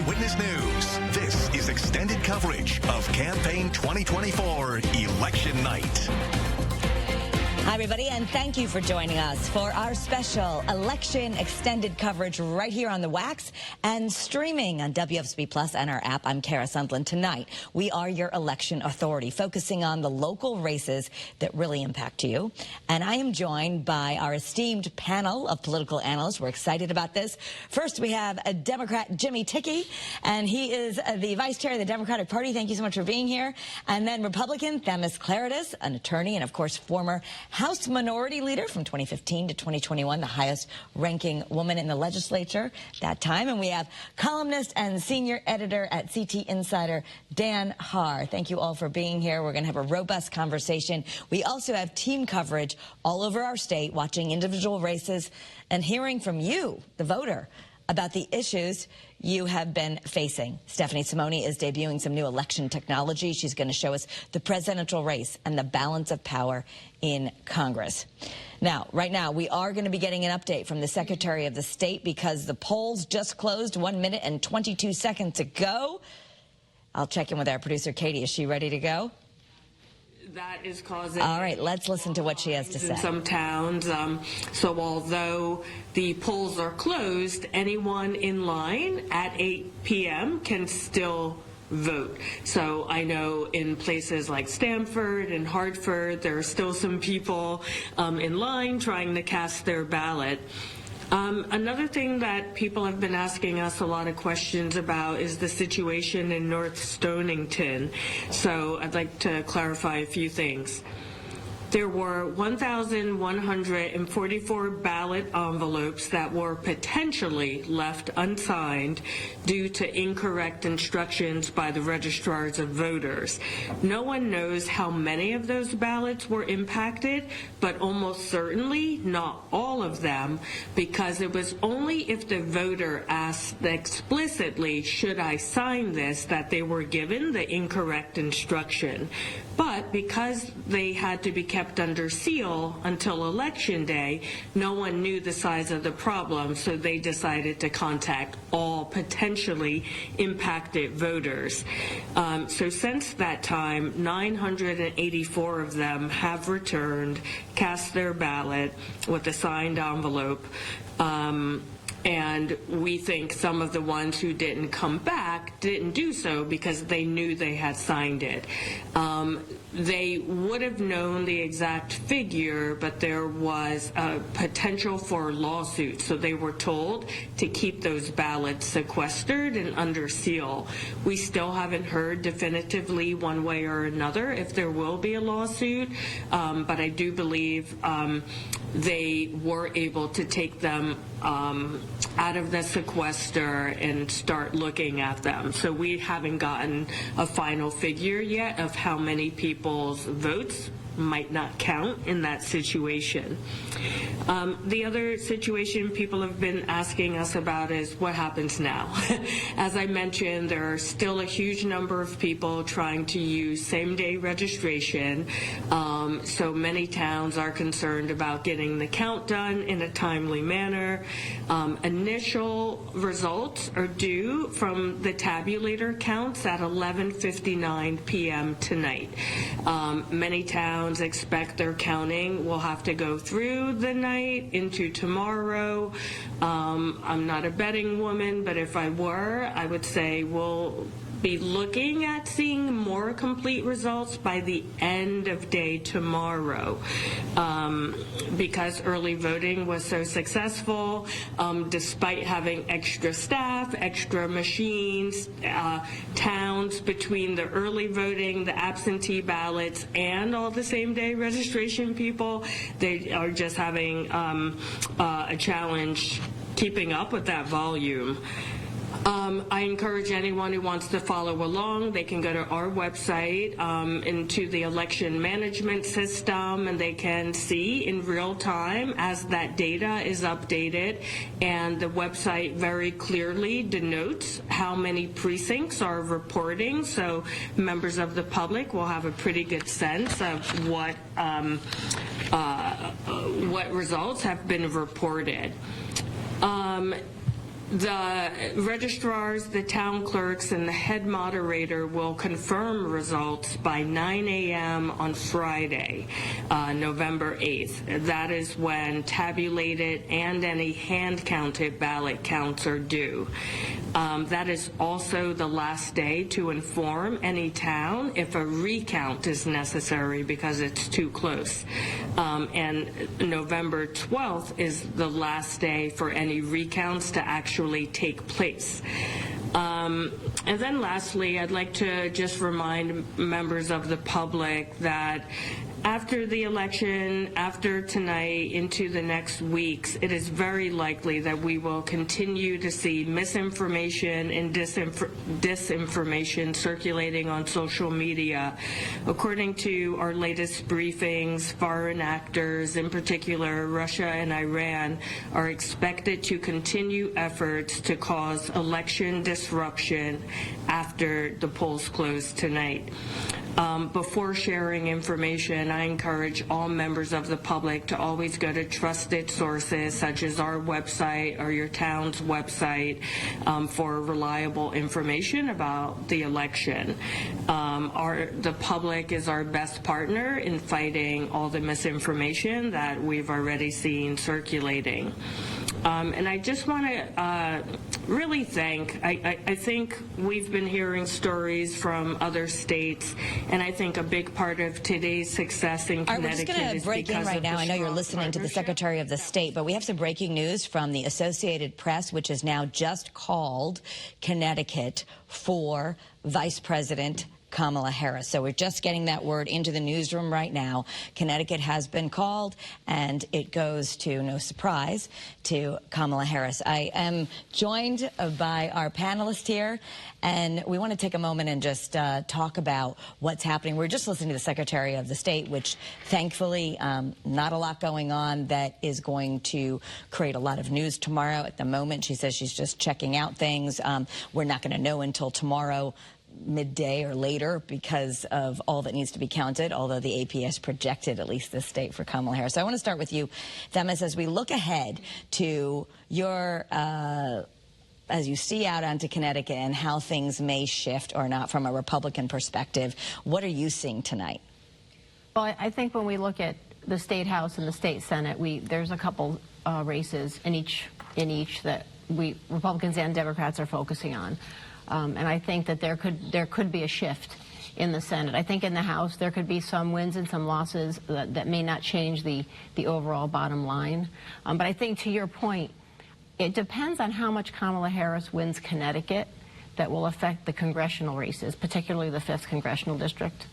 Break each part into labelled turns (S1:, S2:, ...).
S1: Eyewitness News. This is extended coverage of Campaign 2024 Election Night.
S2: Hi, everybody, and thank you for joining us for our special election extended coverage right here on the Wax and streaming on WFSB Plus and our app. I'm Kara Sundlin. Tonight, we are your election authority, focusing on the local races that really impact you. And I am joined by our esteemed panel of political analysts. We're excited about this. First, we have a Democrat, Jimmy Tickey, and he is the vice chair of the Democratic Party. Thank you so much for being here. And then Republican, Themis Claridis, an attorney and, of course, former House Minority Leader from 2015 to 2021, the highest ranking woman in the legislature that time. And we have columnist and senior editor at CT Insider, Dan Haar. Thank you all for being here. We're going to have a robust conversation. We also have team coverage all over our state, watching individual races and hearing from you, the voter, about the issues you have been facing. Stephanie Simone is debuting some new election technology. She's going to show us the presidential race and the balance of power in Congress. Now, right now, we are going to be getting an update from the Secretary of the State because the polls just closed 1 minute and 22 seconds ago. I'll check in with our producer, Katie. Is she ready to go?
S3: That is causing...
S2: All right, let's listen to what she has to say.
S3: In some towns, so although the polls are closed, anyone in line at 8 p.m. can still vote. So I know in places like Stamford and Hartford, there are still some people in line trying to cast their ballot. Another thing that people have been asking us a lot of questions about is the situation in North Stonington. So I'd like to clarify a few things. There were 1,144 ballot envelopes that were potentially left unsigned due to incorrect instructions by the registrars of voters. No one knows how many of those ballots were impacted, but almost certainly not all of them, because it was only if the voter asked explicitly, should I sign this, that they were given the incorrect instruction. But because they had to be kept under seal until Election Day, no one knew the size of the problem, so they decided to contact all potentially impacted voters. So since that time, 984 of them have returned, cast their ballot with a signed envelope. And we think some of the ones who didn't come back didn't do so because they knew they had signed it. They would have known the exact figure, but there was a potential for a lawsuit. So they were told to keep those ballots sequestered and under seal. We still haven't heard definitively one way or another if there will be a lawsuit, but I do believe they were able to take them out of the sequester and start looking at them. So we haven't gotten a final figure yet of how many people's votes might not count in that situation. The other situation people have been asking us about is what happens now. As I mentioned, there are still a huge number of people trying to use same-day registration. So many towns are concerned about getting the count done in a timely manner. Initial results are due from the tabulator counts at 11:59 p.m. tonight. Many towns expect their counting will have to go through the night into tomorrow. I'm not a betting woman, but if I were, I would say we'll be looking at seeing more complete results by the end of day tomorrow. Because early voting was so successful, despite having extra staff, extra machines, towns between the early voting, the absentee ballots, and all the same-day registration people, they are just having a challenge keeping up with that volume. I encourage anyone who wants to follow along. They can go to our website into the election management system, and they can see in real time as that data is updated. And the website very clearly denotes how many precincts are reporting, so members of the public will have a pretty good sense of what results have been reported. The registrars, the town clerks, and the head moderator will confirm results by 9 a.m. on Friday, November 8th. That is when tabulated and any hand-counted ballot counts are due. That is also the last day to inform any town if a recount is necessary because it's too close. And November 12th is the last day for any recounts to actually take place. And then lastly, I'd like to just remind members of the public that after the election, after tonight, into the next weeks, it is very likely that we will continue to see misinformation and disinformation circulating on social media. According to our latest briefings, foreign actors, in particular Russia and Iran, are expected to continue efforts to cause election disruption after the polls close tonight. Before sharing information, I encourage all members of the public to always go to trusted sources such as our website or your town's website for reliable information about the election. The public is our best partner in fighting all the misinformation that we've already seen circulating. And I just want to really thank, I think we've been hearing stories from other states, and I think a big part of today's success in Connecticut is because of the
S2: We're just going to break in right now. I know you're listening to the Secretary of the State, but we have some breaking news from the Associated Press, which has now just called Connecticut for Vice President Kamala Harris. So we're just getting that word into the newsroom right now. Connecticut has been called, and it goes to, no surprise, to Kamala Harris. I am joined by our panelists here, and we want to take a moment and just talk about what's happening. We're just listening to the Secretary of the State, which thankfully not a lot going on that is going to create a lot of news tomorrow. At the moment, she says she's just checking out things. We're not going to know until tomorrow midday or later because of all that needs to be counted, although the AP has projected at least this state for Kamala Harris. So I want to start with you, Themis, as we look ahead to your as you see out onto Connecticut and how things may shift or not from a Republican perspective. What are you seeing tonight?
S4: Well, I think when we look at the State House and the State Senate, there's a couple races in each that Republicans and Democrats are focusing on. And I think that there could be a shift in the Senate. I think in the House there could be some wins and some losses that may not change the overall bottom line. But I think to your point, it depends on how much Kamala Harris wins Connecticut that will affect the congressional races, particularly the 5th Congressional District.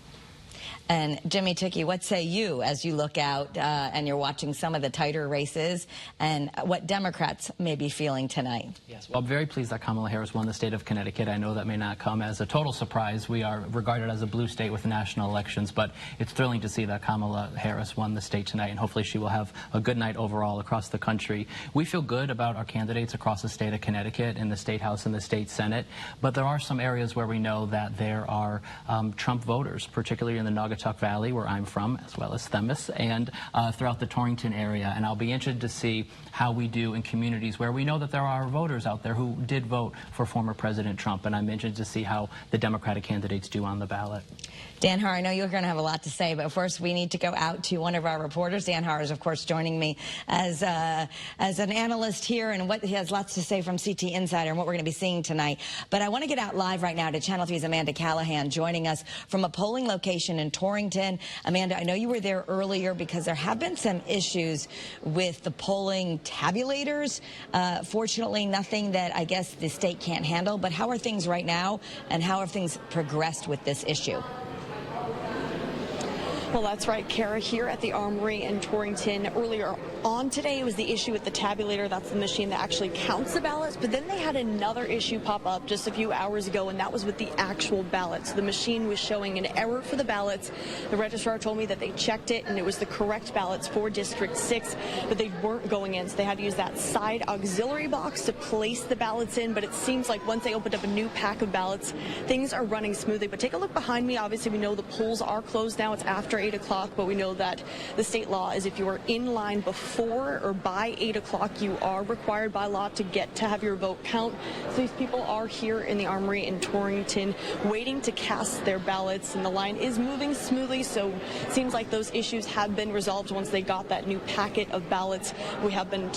S2: And Jimmy Tickey, what say you as you look out and you're watching some of the tighter races and what Democrats may be feeling tonight?
S5: Yes, well, I'm very pleased that Kamala Harris won the state of Connecticut. I know that may not come as a total surprise. We are regarded as a blue state with the national elections, but it's thrilling to see that Kamala Harris won the state tonight, and hopefully she will have a good night overall across the country. We feel good about our candidates across the state of Connecticut in the State House and the State Senate, but there are some areas where we know that there are Trump voters, particularly in the Naugatuck Valley, where I'm from, as well as Themis, and throughout the Torrington area. And I'll be interested to see how we do in communities where we know that there are voters out there who did vote for former President Trump. And I'm interested to see how the Democratic candidates do on the ballot.
S2: Dan Haar, I know you're going to have a lot to say, but first we need to go out to one of our reporters. Dan Haar is, of course, joining me as an analyst here, and he has lots to say from CT Insider and what we're going to be seeing tonight. But I want to get out live right now to Channel 3's Amanda Callahan, joining us from a polling location in Torrington. Amanda, I know you were there earlier because there have been some issues with the polling tabulators. Fortunately, nothing that I guess the state can't handle. But how are things right now, and how have things progressed with this issue?
S6: Well, that's right, Kara. Here at the Armory in Torrington earlier on today, it was the issue with the tabulator. That's the machine that actually counts the ballots. But then they had another issue pop up just a few hours ago, and that was with the actual ballots. The machine was showing an error for the ballots. The registrar told me that they checked it, and it was the correct ballots for District 6, but they weren't going in. So they had to use that side auxiliary box to place the ballots in. But it seems like once they opened up a new pack of ballots, things are running smoothly. But take a look behind me. Obviously, we know the polls are closed now. It's after 8 o'clock, but we know that the state law is if you are in line before or by 8 o'clock, you are required by law to get to have your vote count. So these people are here in the Armory in Torrington waiting to cast their ballots, and the line is moving smoothly, so it seems like those issues have been resolved once they got that new packet of ballots. We have been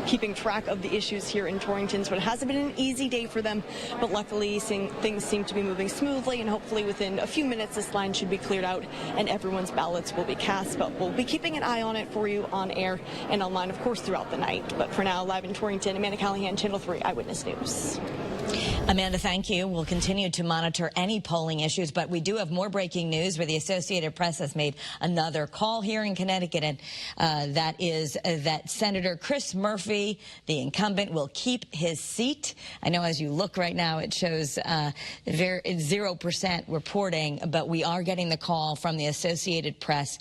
S6: keeping track of the issues here in Torrington, so it hasn't been an easy day for them, but luckily things seem to be moving smoothly, and hopefully within a few minutes this line should be cleared out and everyone's ballots will be cast. But we'll be keeping an eye on it for you on air and online, of course, throughout the night. But for now, live in Torrington, Amanda Callahan, Channel 3 Eyewitness News.
S2: Amanda, thank you. We'll continue to monitor any polling issues, but we do have more breaking news where the Associated Press has made another call here in Connecticut, and that is that Senator Chris Murphy, the incumbent, will keep his seat. I know as you look right now, it shows 0% reporting, but we are getting the call from the Associated Press,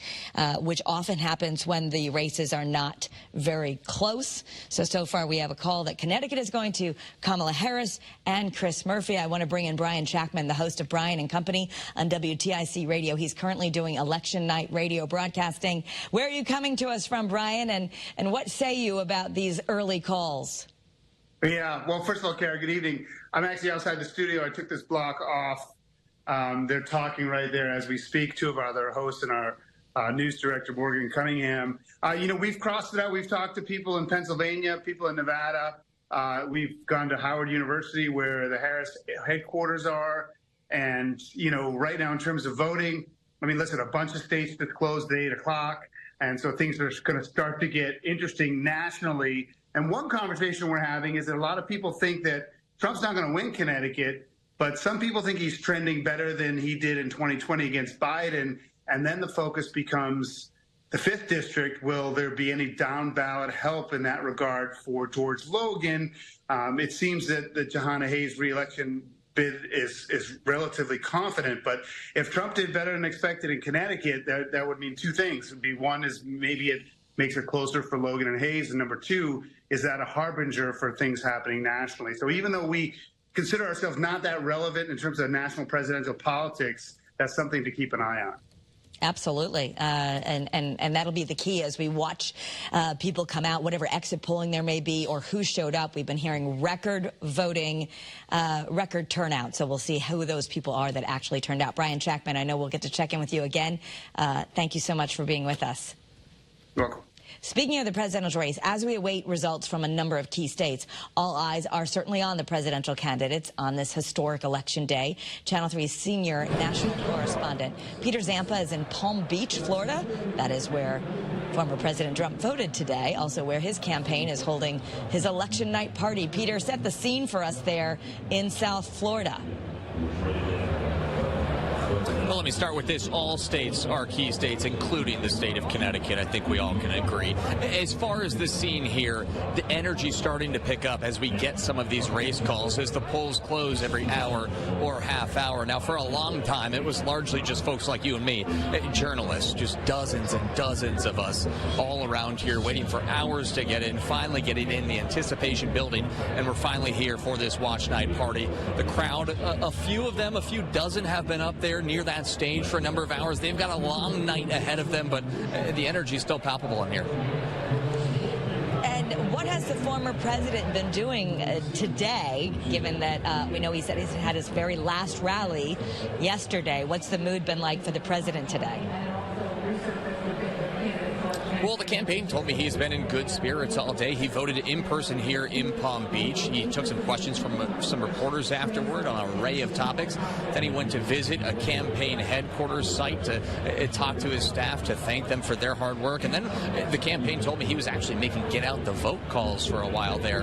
S2: which often happens when the races are not very close. So far we have a call that Connecticut is going to Kamala Harris and Chris Murphy. I want to bring in Brian Shackman, the host of Brian and Company on WTIC Radio. He's currently doing election night radio broadcasting. Where are you coming to us from, Brian, and what say you about these early calls?
S7: Yeah, well, first of all, Kara, good evening. I'm actually outside the studio. I took this block off. They're talking right there as we speak. Two of our other hosts and our news director, Morgan Cunningham. We've crossed it out. We've talked to people in Pennsylvania, people in Nevada. We've gone to Howard University where the Harris headquarters are. And, right now in terms of voting, I mean, listen, a bunch of states just closed at 8 o'clock. And so things are going to start to get interesting nationally. And one conversation we're having is that a lot of people think that Trump's not going to win Connecticut, but some people think he's trending better than he did in 2020 against Biden. And then the focus becomes the 5th district. Will there be any down ballot help in that regard for George Logan? It seems that the Jahana Hayes reelection bid is relatively confident, but if Trump did better than expected in Connecticut, that would mean two things. It would be one is maybe it makes it closer for Logan and Hayes, and number two, is that a harbinger for things happening nationally? So even though we consider ourselves not that relevant in terms of national presidential politics, that's something to keep an eye on.
S2: Absolutely. And that'll be the key as we watch people come out, whatever exit polling there may be or who showed up. We've been hearing record voting, record turnout. So we'll see who those people are that actually turned out. Brian Shackman, I know we'll get to check in with you again. Thank you so much for being with us.
S7: You're welcome.
S2: Speaking of the presidential race, as we await results from a number of key states, all eyes are certainly on the presidential candidates on this historic election day. Channel 3's senior national correspondent Peter Zampa is in Palm Beach, Florida. That is where former President Trump voted today, also where his campaign is holding his election night party. Peter, set the scene for us there in South Florida.
S8: Well, let me start with this. All states are key states, including the state of Connecticut. I think we all can agree. As far as the scene here, the energy's starting to pick up as we get some of these race calls, as the polls close every hour or half hour. Now, for a long time, it was largely just folks like you and me, journalists, just dozens and dozens of us all around here waiting for hours to get in, finally getting in, the anticipation building, and we're finally here for this watch night party. The crowd, a few of them, a few dozen have been up there near that stage for a number of hours. They've got a long night ahead of them, but the energy is still palpable in here.
S2: And what has the former president been doing today, given that we know he said he's had his very last rally yesterday? What's the mood been like for the president today?
S8: Well, the campaign told me he's been in good spirits all day. He voted in person here in Palm Beach. He took some questions from some reporters afterward on an array of topics. Then he went to visit a campaign headquarters site to talk to his staff, to thank them for their hard work. And then the campaign told me he was actually making get out the vote calls for a while there,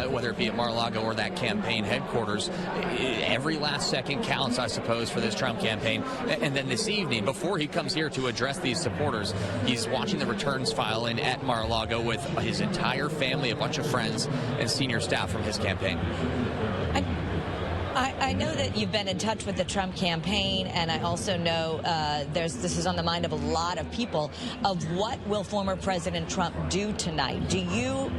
S8: whether it be at Mar-a-Lago or that campaign headquarters. Every last second counts, I suppose, for this Trump campaign. And then this evening, before he comes here to address these supporters, he's watching the returns file in at Mar-a-Lago with his entire family, a bunch of friends, and senior staff from his campaign.
S2: I know that you've been in touch with the Trump campaign, and I also know this is on the mind of a lot of people, of what will former President Trump do tonight. Do you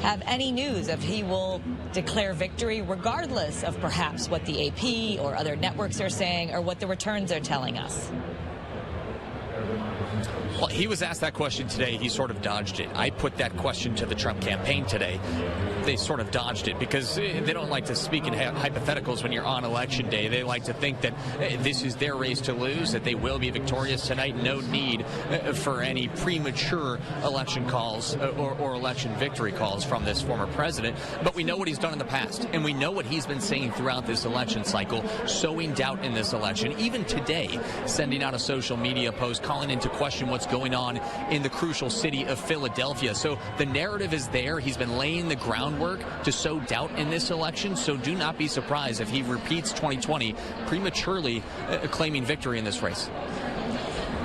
S2: have any news if he will declare victory, regardless of perhaps what the AP or other networks are saying or what the returns are telling us?
S8: Well, he was asked that question today. He sort of dodged it. I put that question to the Trump campaign today. They sort of dodged it because they don't like to speak in hypotheticals when you're on election day. They like to think that this is their race to lose, that they will be victorious tonight. No need for any premature election calls or election victory calls from this former president. But we know what he's done in the past, and we know what he's been saying throughout this election cycle, sowing doubt in this election. Even today, sending out a social media post calling into question what's going on in the crucial city of Philadelphia. So the narrative is there. He's been laying the groundwork to sow doubt in this election. So do not be surprised if he repeats 2020, prematurely claiming victory in this race.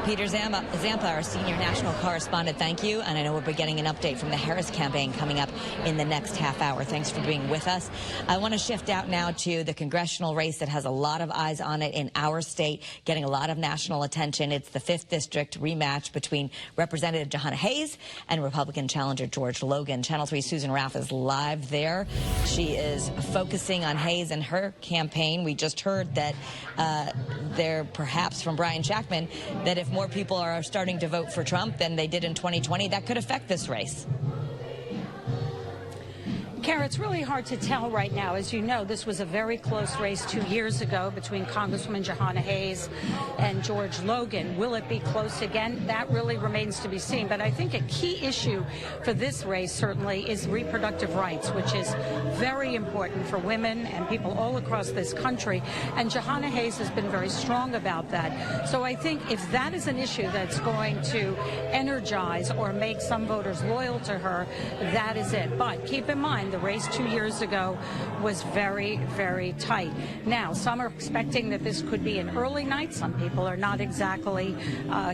S2: Peter Zampa, our senior national correspondent, thank you. And I know we'll be getting an update from the Harris campaign coming up in the next half hour. Thanks for being with us. I want to shift out now to the congressional race that has a lot of eyes on it in our state, getting a lot of national attention. It's the 5th District rematch between Representative Jahana Hayes and Republican challenger George Logan. Channel 3's Susan Raff is live there. She is focusing on Hayes and her campaign. We just heard that they're perhaps from Brian Shackman that if more people are starting to vote for Trump than they did in 2020, that could affect this race.
S9: Kara, it's really hard to tell right now. As you know, this was a very close race 2 years ago between Congresswoman Jahana Hayes and George Logan. Will it be close again? That really remains to be seen. But I think a key issue for this race certainly is reproductive rights, which is very important for women and people all across this country. And Jahana Hayes has been very strong about that. So I think if that is an issue that's going to energize or make some voters loyal to her, that is it. But keep in mind, the race 2 years ago was very, very tight. Now, some are expecting that this could be an early night. Some people are not exactly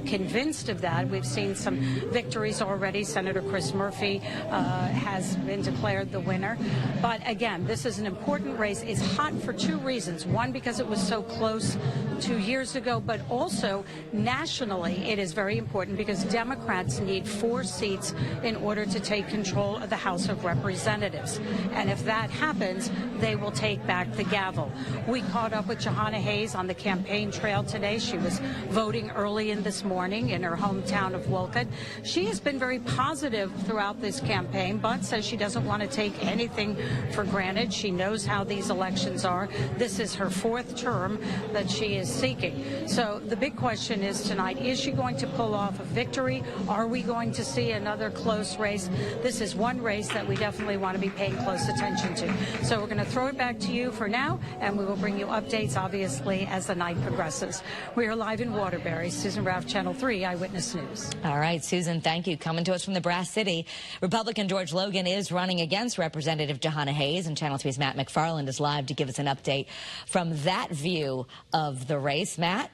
S9: convinced of that. We've seen some victories already. Senator Chris Murphy has been declared the winner. But again, this is an important race. It's hot for two reasons. One, because it was so close 2 years ago, but also nationally it is very important because Democrats need 4 seats in order to take control of the House of Representatives. And if that happens, they will take back the gavel. We caught up with Jahana Hayes on the campaign trail today. She was voting early in this morning in her hometown of Wolcott. She has been very positive throughout this campaign, but says she doesn't want to take anything for granted. She knows how these elections are. This is her 4th term that she is seeking. So the big question is tonight, is she going to pull off a victory? Are we going to see another close race? This is one race that we definitely want to be paying close attention to. So we're going to throw it back to you for now, and we will bring you updates, obviously, as the night progresses. We are live in Waterbury. Susan Raff, Channel 3 Eyewitness News.
S2: All right, Susan, thank you. Coming to us from the Brass City, Republican George Logan is running against Representative Jahana Hayes, and Channel 3's Matt McFarland is live to give us an update from that view of the race. Matt?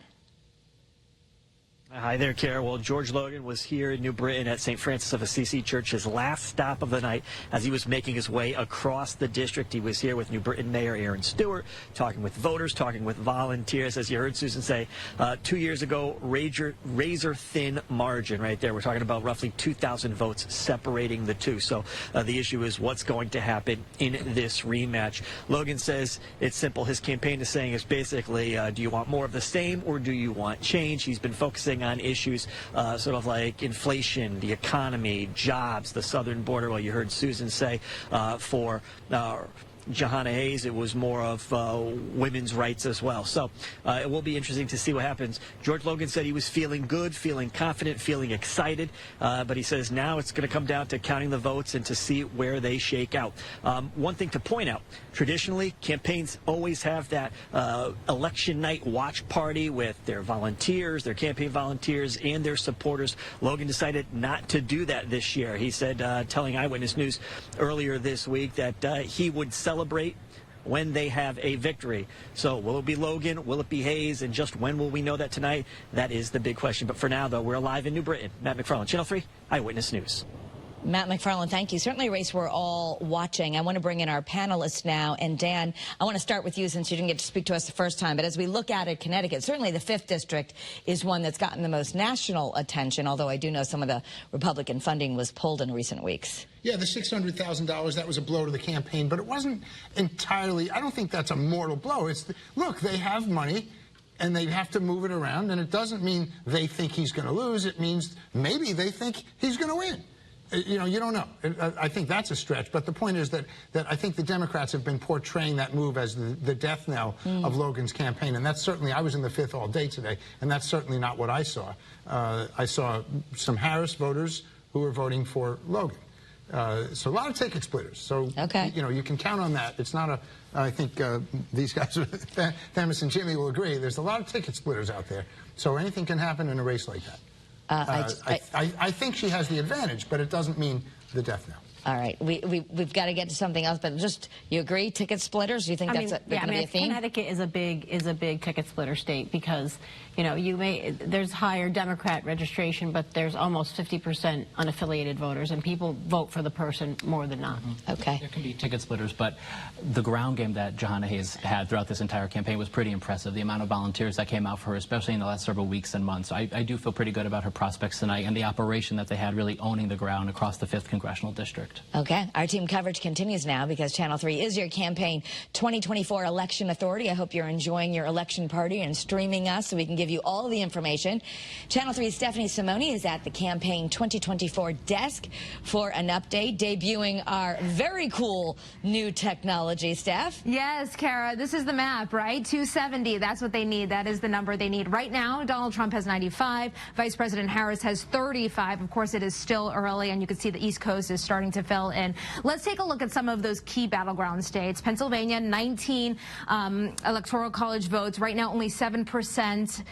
S10: Hi there, Kara. Well, George Logan was here in New Britain at St. Francis of Assisi Church, his last stop of the night as he was making his way across the district. He was here with New Britain Mayor Aaron Stewart, talking with voters, talking with volunteers. As you heard Susan say, 2 years ago, razor-thin margin right there. We're talking about roughly 2,000 votes separating the two. So the issue is what's going to happen in this rematch. Logan says it's simple. His campaign is saying is basically, do you want more of the same or do you want change? He's been focusing on issues sort of like inflation, the economy, jobs, the southern border. Well, you heard Susan say for Jahana Hayes, it was more of women's rights as well. So it will be interesting to see what happens. George Logan said he was feeling good, feeling confident, feeling excited, but he says now it's going to come down to counting the votes and to see where they shake out. One thing to point out, traditionally, campaigns always have that election night watch party with their volunteers, their campaign volunteers, and their supporters. Logan decided not to do that this year. He said, telling Eyewitness News earlier this week, that he would celebrate when they have a victory. So will it be Logan? Will it be Hayes? And just when will we know that tonight? That is the big question. But for now, though, we're live in New Britain. Matt McFarland, Channel 3 Eyewitness News.
S2: Matt McFarland, thank you. Certainly a race we're all watching. I want to bring in our panelists now. And Dan, I want to start with you since you didn't get to speak to us the first time. But as we look at it, Connecticut, certainly the 5th District is one that's gotten the most national attention, although I do know some of the Republican funding was pulled in recent weeks.
S11: Yeah, the $600,000, that was a blow to the campaign, but it wasn't entirely, I don't think that's a mortal blow. It's, look, they have money. and they have to move it around, and it doesn't mean they think he's going to lose. It means maybe they think he's going to win. You know, you don't know. I think that's a stretch. But the point is that I think the Democrats have been portraying that move as the death knell of Logan's campaign. And that's certainly, I was in the Fifth all day today, and that's certainly not what I saw. I saw some Harris voters who were voting for Logan. So a lot of ticket splitters. So, you know, you can count on that. It's not a, I think these guys, Themis and Jimmy will agree, there's a lot of ticket splitters out there. So anything can happen in a race like that. I think she has the advantage, but it doesn't mean the death knell.
S2: All right, we've got to get to something else, but just, you agree, ticket splitters? Do you think that's going to be a theme?
S4: Connecticut is a big ticket splitter state because, you know, there's higher Democrat registration, but there's almost 50% unaffiliated voters, and people vote for the person more than not.
S2: Okay.
S5: There can be ticket splitters, but the ground game that Jahana Hayes had throughout this entire campaign was pretty impressive. The amount of volunteers that came out for her, especially in the last several weeks and months. I do feel pretty good about her prospects tonight and the operation that they had really owning the ground across the 5th Congressional District.
S2: Okay, our team coverage continues now because Channel 3 is your campaign 2024 election authority. I hope you're enjoying your election party and streaming us so we can give you all the information. Channel 3's Stephanie Simone is at the campaign 2024 desk for an update, debuting our very cool new technology, Steph.
S12: Yes, Kara, this is the map, right? 270, that's what they need. That is the number they need. Right now, Donald Trump has 95. Vice President Harris has 35. Of course, it is still early, and you can see the East Coast is starting to fill in. Let's take a look at some of those key battleground states. Pennsylvania, 19 electoral college votes. Right now, only 7%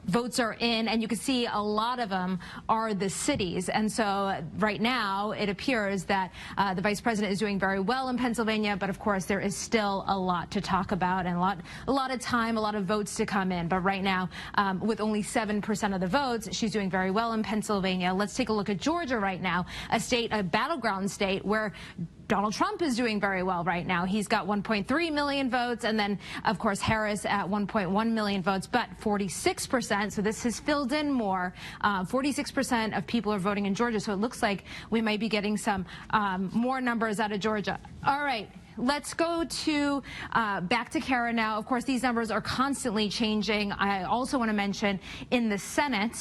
S12: votes are in, and you can see a lot of them are the cities. And so right now, it appears that the vice president is doing very well in Pennsylvania, but of course, there is still a lot to talk about and a lot of time, a lot of votes to come in. But right now, with only 7% of the votes, she's doing very well in Pennsylvania. Let's take a look at Georgia right now, a battleground state where Donald Trump is doing very well right now. He's got 1.3 million votes, and then, of course, Harris at 1.1 million votes, but 46%, so this has filled in more. 46% of people are voting in Georgia, so it looks like we might be getting some more numbers out of Georgia. All right. Let's go to back to Kara now. Of course, these numbers are constantly changing. I also want to mention in the Senate,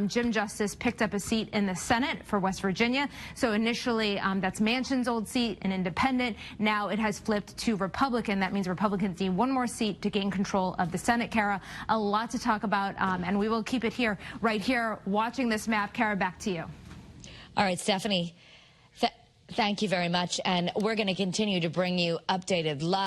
S12: Jim Justice picked up a seat in the Senate for West Virginia. So initially, that's Manchin's old seat, an independent. Now it has flipped to Republican. That means Republicans need one more seat to gain control of the Senate, Kara. A lot to talk about, and we will keep it here, right here, watching this map. Kara, back to you.
S2: All right, Stephanie. Thank you very much, and we're going to continue to bring you updated live.